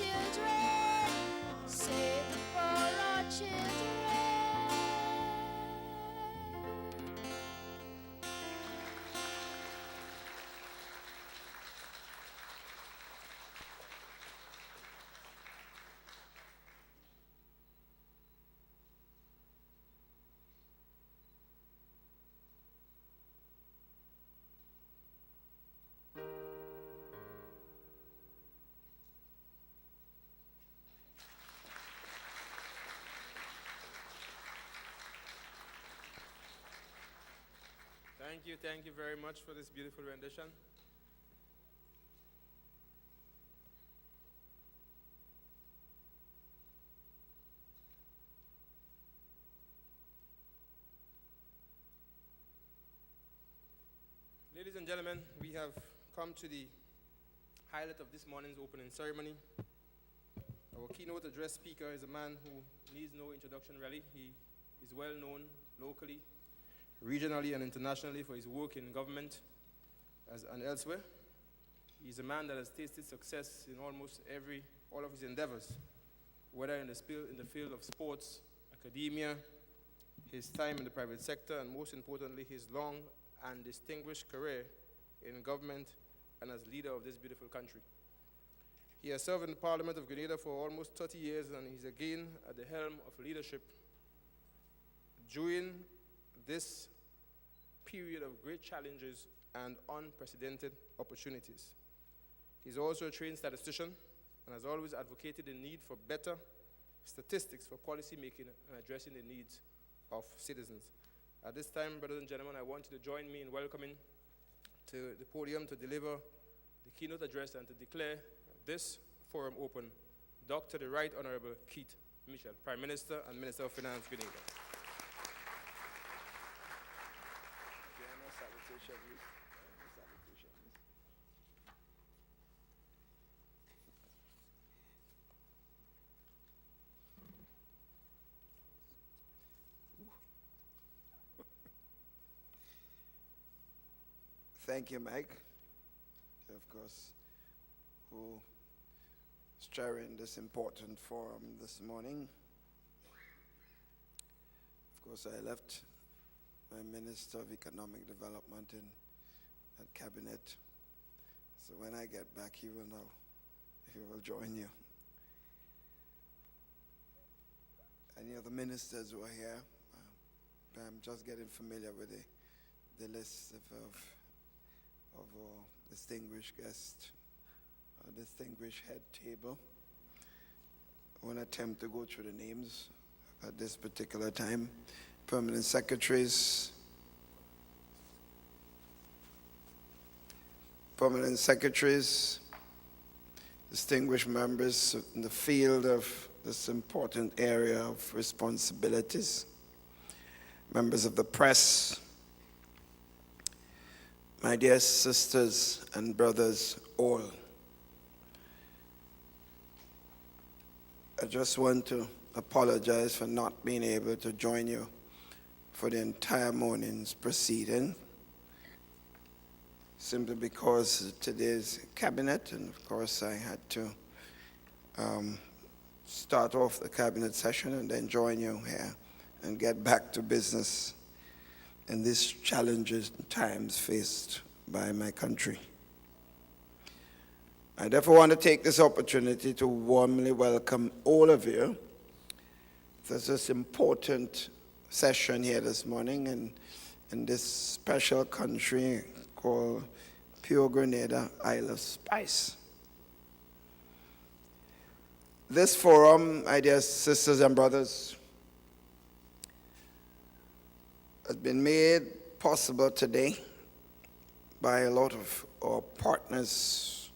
children. Save it for our children. Thank you very much for this beautiful rendition. Ladies and gentlemen, we have come to the highlight of this morning's opening ceremony. Our keynote address speaker is a man who needs no introduction really. He is well known locally, regionally, and internationally for his work in government and elsewhere. He's a man that has tasted success in almost all of his endeavors, whether in the field of sports, academia, his time in the private sector, and most importantly, his long and distinguished career in government and as leader of this beautiful country. He has served in the Parliament of Grenada for almost 30 years, and he's again at the helm of leadership during this period of great challenges and unprecedented opportunities. He's also a trained statistician and has always advocated the need for better statistics for policy making and addressing the needs of citizens. At this time, brothers and gentlemen, I want you to join me in welcoming to the podium to deliver the keynote address and to declare this forum open, Dr. the Right Honorable Keith Mitchell, Prime Minister and Minister of Finance, Grenada. Thank you, Mike, of course, who is chairing this important forum this morning. Of course, I left my Minister of Economic Development at Cabinet, so when I get back, he will know. He will join you. Any other ministers who are here? I'm just getting familiar with the list of our distinguished guest, distinguished head table. I won't attempt to go through the names at this particular time. Permanent secretaries, distinguished members in the field of this important area of responsibilities, members of the press, my dear sisters and brothers all. I just want to apologize for not being able to join you for the entire morning's proceeding, simply because today's cabinet, and of course I had to start off the cabinet session and then join you here and get back to business in these challenging times faced by my country. I therefore want to take this opportunity to warmly welcome all of you to this important session here this morning in this special country called Pure Grenada, Isle of Spice. This forum, my dear sisters and brothers, has been made possible today by a lot of our partners,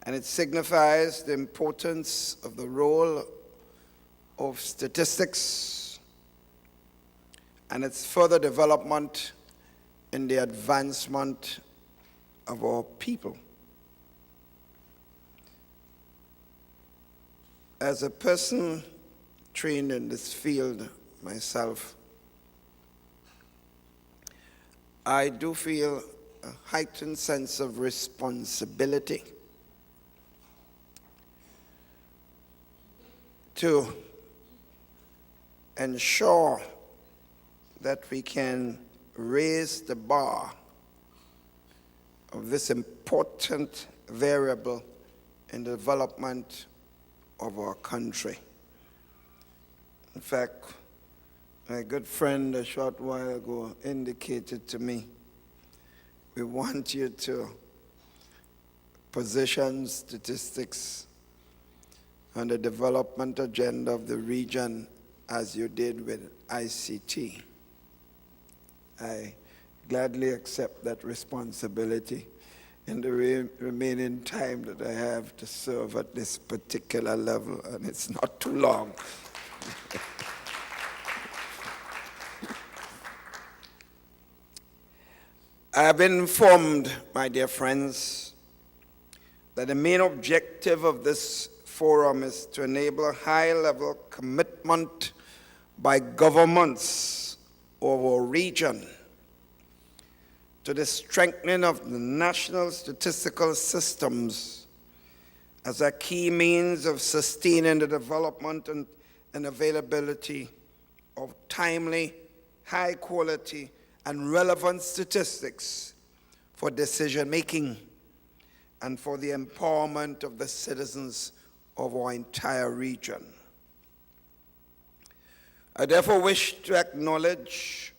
and it signifies the importance of the role of statistics and its further development in the advancement of our people. As a person trained in this field myself, I do feel a heightened sense of responsibility to ensure that we can raise the bar of this important variable in the development of our country. In fact, my good friend a short while ago indicated to me, we want you to position statistics on the development agenda of the region as you did with ICT. I gladly accept that responsibility in the remaining time that I have to serve at this particular level, and it's not too long. I have been informed, my dear friends, that the main objective of this forum is to enable a high-level commitment by governments of our region to the strengthening of the national statistical systems as a key means of sustaining the development and availability of timely, high-quality, and relevant statistics for decision-making and for the empowerment of the citizens of our entire region. I therefore wish to acknowledge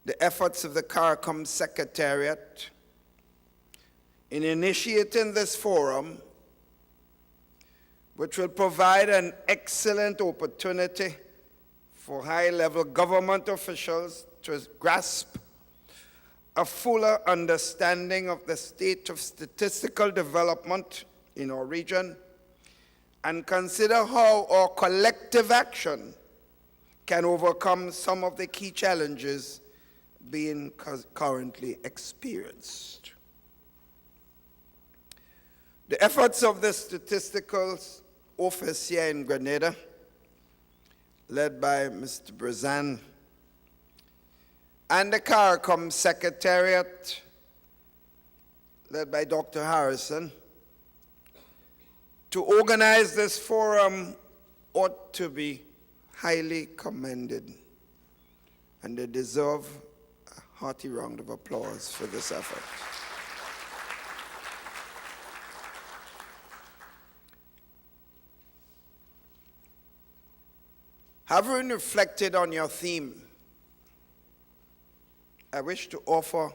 the efforts of the CARICOM Secretariat in initiating this forum, which will provide an excellent opportunity for high-level government officials to grasp a fuller understanding of the state of statistical development in our region and consider how our collective action can overcome some of the key challenges being currently experienced. The efforts of the Statistical Office here in Grenada, led by Mr. Brazan, and the CARICOM Secretariat, led by Dr. Harrison, to organize this forum ought to be highly commended, and they deserve a hearty round of applause for this effort. Having reflected on your theme, I wish to offer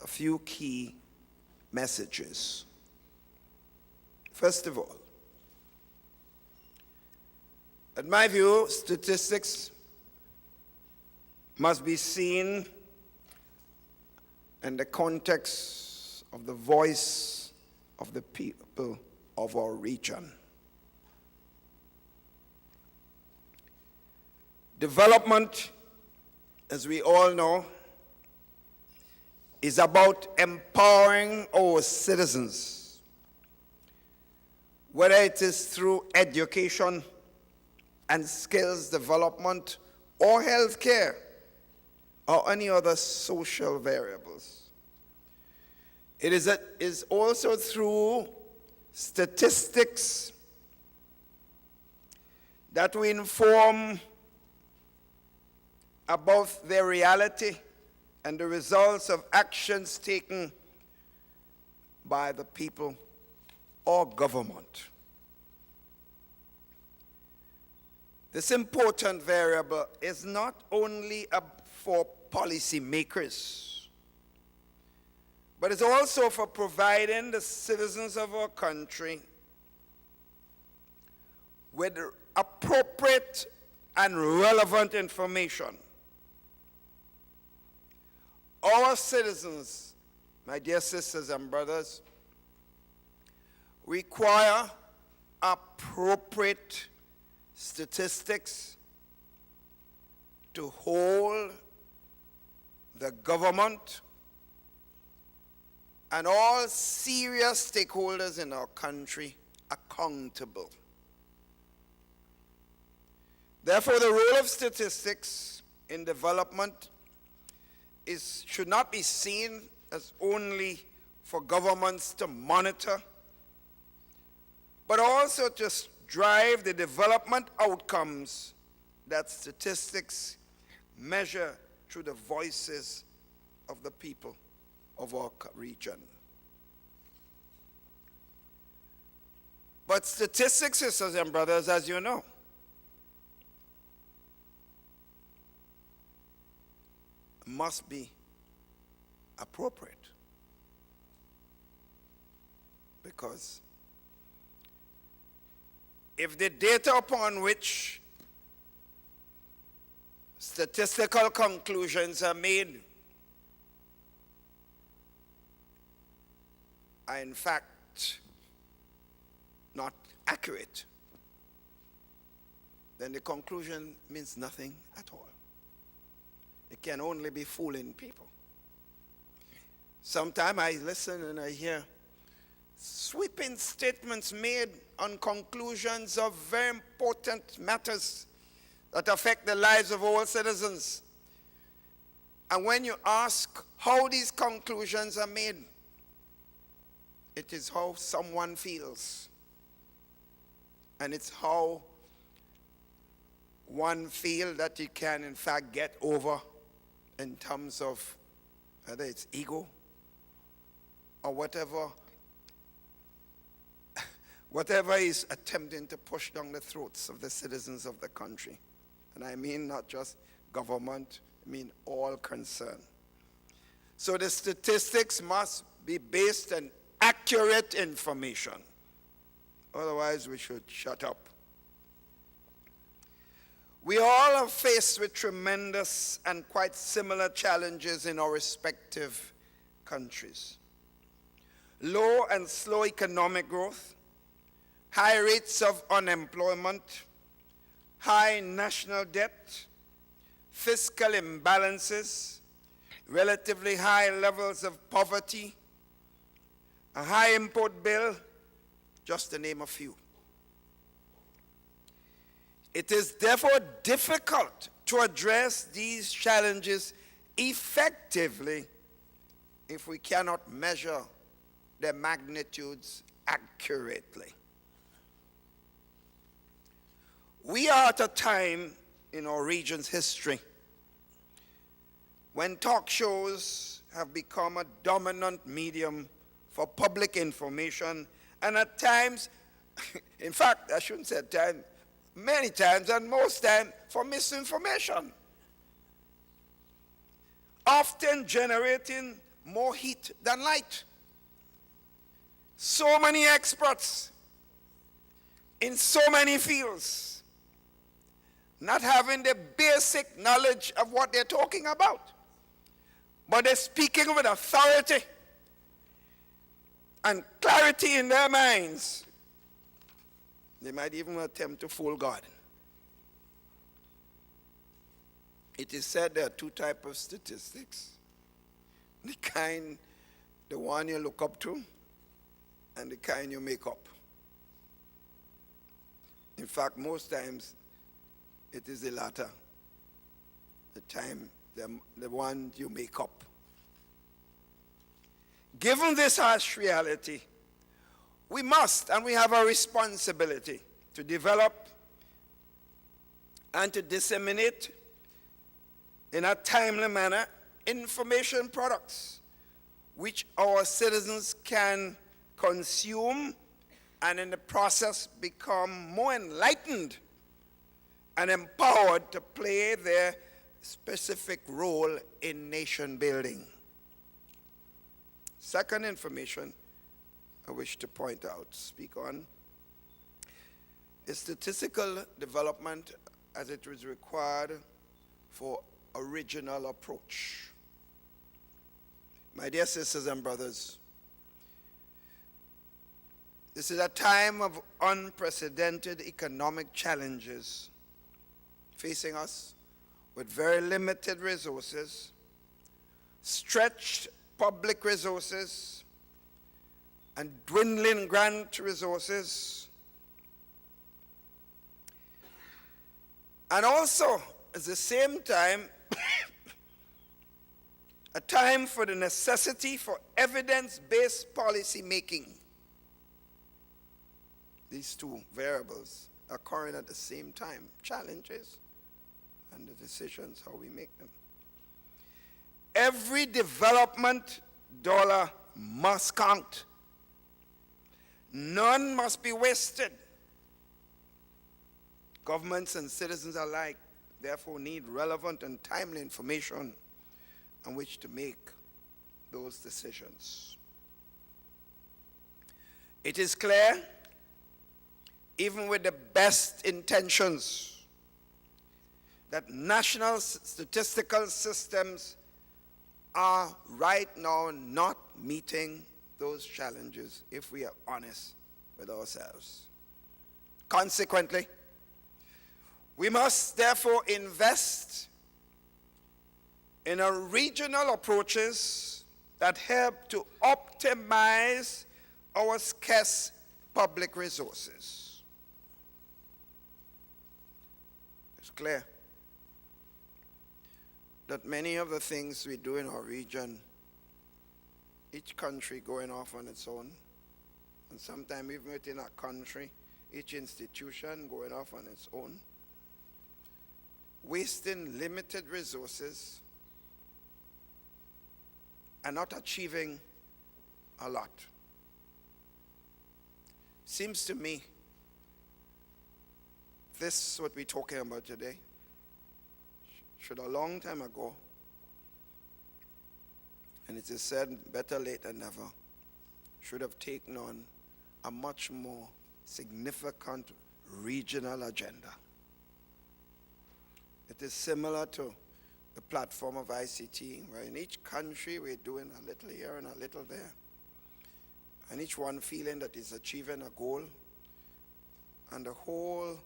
a few key messages. First of all, in my view, statistics must be seen in the context of the voice of the people of our region. Development, as we all know, is about empowering our citizens, whether it is through education and skills development or healthcare or any other social variables. It is also through statistics that we inform about their reality and the results of actions taken by the people or government. This important variable is not only for policymakers, but it's also for providing the citizens of our country with appropriate and relevant information. Our citizens, my dear sisters and brothers, require appropriate statistics to hold the government and all serious stakeholders in our country accountable. Therefore, the role of statistics in development should not be seen as only for governments to monitor, but also to drive the development outcomes that statistics measure through the voices of the people of our region. But statistics, sisters and brothers, as you know, must be appropriate. Because if the data upon which statistical conclusions are made are in fact not accurate, then the conclusion means nothing at all. It can only be fooling people. Sometimes I listen and I hear sweeping statements made on conclusions of very important matters that affect the lives of all citizens. And when you ask how these conclusions are made, it is how someone feels. And it's how one feels that he can in fact get over in terms of whether it's ego or whatever is attempting to push down the throats of the citizens of the country. And I mean not just government, I mean all concerned. So the statistics must be based on accurate information. Otherwise, we should shut up. We all are faced with tremendous and quite similar challenges in our respective countries. Low and slow economic growth, high rates of unemployment, high national debt, fiscal imbalances, relatively high levels of poverty, a high import bill, just to name a few. It is therefore difficult to address these challenges effectively if we cannot measure their magnitudes accurately. We are at a time in our region's history when talk shows have become a dominant medium for public information, and at times, in fact, I shouldn't say at times, many times and most times for misinformation, often generating more heat than light. So many experts in so many fields not having the basic knowledge of what they're talking about, but they're speaking with authority and clarity in their minds. They might even attempt to fool God. It is said there are two types of statistics. The one you look up to, and the kind you make up. In fact, most times, it is the latter. The one you make up. Given this harsh reality, we must and we have a responsibility to develop and to disseminate in a timely manner information products which our citizens can consume and in the process become more enlightened and empowered to play their specific role in nation building. Second information I wish to point out, speak on, is statistical development as it is required for original approach. My dear sisters and brothers, this is a time of unprecedented economic challenges facing us with very limited resources, stretched public resources, and dwindling grant resources. And also, at the same time, a time for the necessity for evidence-based policy making. these two variables occurring at the same time, challenges and the decisions, how we make them. Every development dollar must count. None must be wasted. Governments and citizens alike therefore need relevant and timely information on which to make those decisions. It is clear, even with the best intentions, that national statistical systems are right now not meeting those challenges if we are honest with ourselves. Consequently, we must therefore invest in regional approaches that help to optimize our scarce public resources. It's clear that many of the things we do in our region, each country going off on its own, and sometimes even within a country, each institution going off on its own, wasting limited resources and not achieving a lot. Seems to me this, what we're talking about today, should a long time ago, and it is said better late than never, should have taken on a much more significant regional agenda. It is similar to the platform of ICT, where in each country we're doing a little here and a little there, and each one feeling that is achieving a goal, and the whole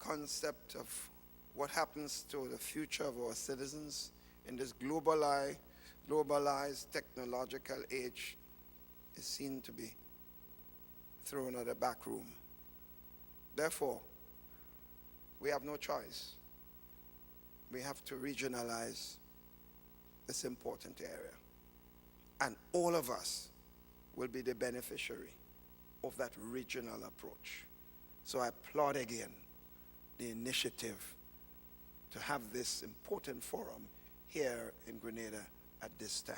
concept of what happens to the future of our citizens in this globalized technological age is seen to be thrown at the back room. Therefore, we have no choice. We have to regionalize this important area. And all of us will be the beneficiary of that regional approach. So I applaud again the initiative to have this important forum here in Grenada at this time.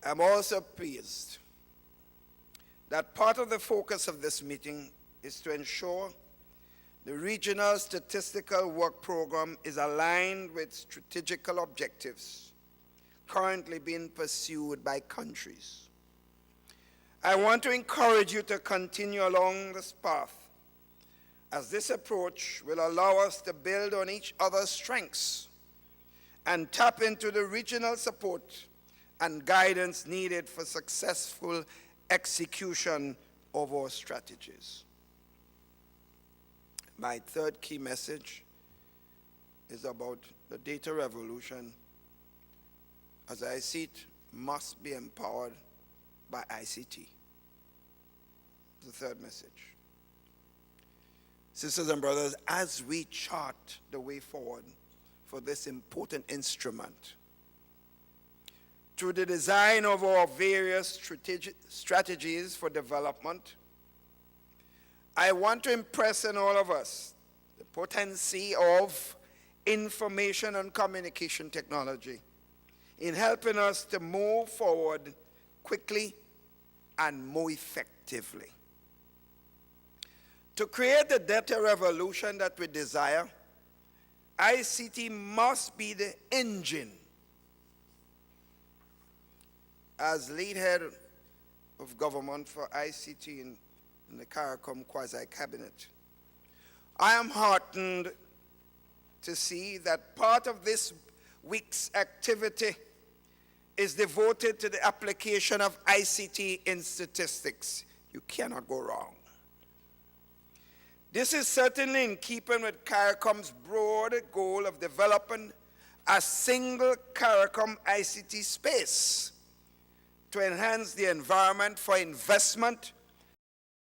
I'm also pleased that part of the focus of this meeting is to ensure the regional statistical work program is aligned with strategical objectives currently being pursued by countries. I want to encourage you to continue along this path, as this approach will allow us to build on each other's strengths and tap into the regional support and guidance needed for successful execution of our strategies. My third key message is about the data revolution, as I see it, must be empowered by ICT. The third message. Sisters and brothers, as we chart the way forward for this important instrument, through the design of our various strategies for development, I want to impress on all of us the potency of information and communication technology in helping us to move forward quickly and more effectively. To create the data revolution that we desire, ICT must be the engine. As lead head of government for ICT in the CARICOM quasi-cabinet, I am heartened to see that part of this week's activity is devoted to the application of ICT in statistics. You cannot go wrong. This is certainly in keeping with CARICOM's broad goal of developing a single CARICOM ICT space to enhance the environment for investment